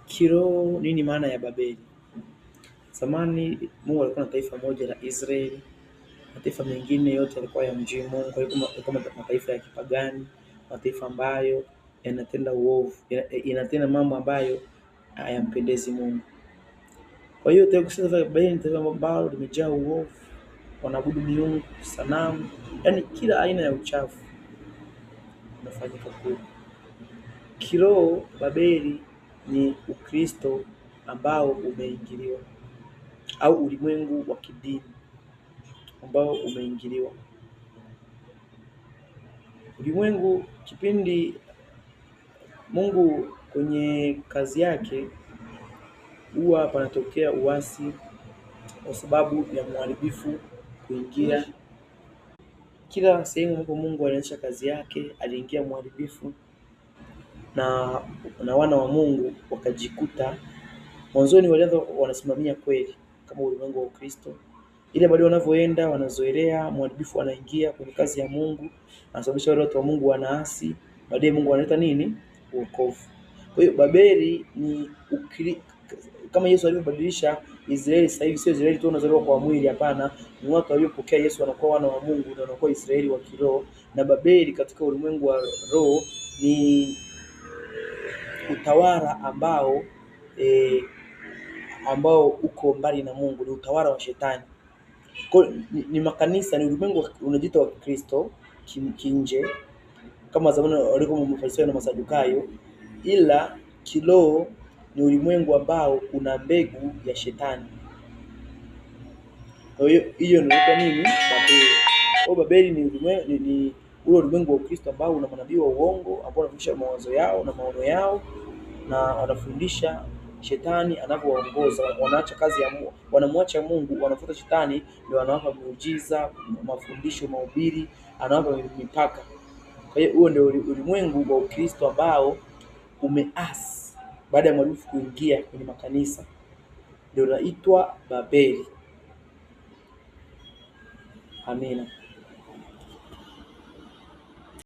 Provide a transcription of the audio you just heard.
Kiroho nini maana ya Babeli? Zamani Mungu alikuwa na taifa moja la Israeli. Mataifa mengine yote yalikuwa yamjui Mungu, kama mataifa ya kipagani, mataifa ambayo yanatenda uovu, yanatenda mambo ambayo hayampendezi Mungu. Kwa hiyo taifa la Babeli ni taifa ambalo limejaa uovu, wanaabudu miungu, sanamu, yaani kila aina ya uchafu unafanyika kule. Kiroho Babeli ni Ukristo ambao umeingiliwa, au ulimwengu wa kidini ambao umeingiliwa. Ulimwengu, kipindi Mungu kwenye kazi yake huwa panatokea uasi kwa sababu ya mharibifu kuingia. Kila sehemu ambapo Mungu alianzisha kazi yake aliingia mharibifu, na wana wa Mungu wakajikuta mwanzoni walianza wanasimamia kweli kama ulimwengu wa Ukristo, ile baadaye wanavyoenda wanazoelea, mharibifu anaingia kwenye kazi ya Mungu, anasababisha wale watu wa Mungu wanaasi, baadaye Mungu analeta nini? Wokovu. Kwa hiyo Babeli ni kama Yesu alivyobadilisha Israeli. Sasa hivi sio Israeli tu wanazaliwa kwa mwili, hapana, ni watu waliopokea Yesu wanakuwa wana wa Mungu na wanakuwa Israeli wa kiroho. Na Babeli katika ulimwengu wa roho ni utawala ambao uko mbali na Mungu, ni utawala wa shetani. Kwa ni makanisa, ni ulimwengu unajiita wa Kristo kinje, kama zamani walikuwa Mafarisayo na Masadukayo, ila kiroho ni ulimwengu ambao una mbegu ya shetani. Kwa hiyo inaitwa nini? Babeli. Kwa Babeli ni ule ulimwengu wa Kristo ambao una manabii wa uongo ambao wanafundisha mawazo yao na maono yao, na wanafundisha shetani anavyoongoza. Wanaacha kazi ya Mungu, wanamwacha Mungu, wanafuata shetani, ndio wanawapa muujiza, mafundisho, mahubiri, anawapa mipaka. Kwa hiyo huo ndio ulimwengu wa Ukristo ambao umeasi baada ya mharibifu kuingia kwenye makanisa, ndio unaitwa Babeli. Amina.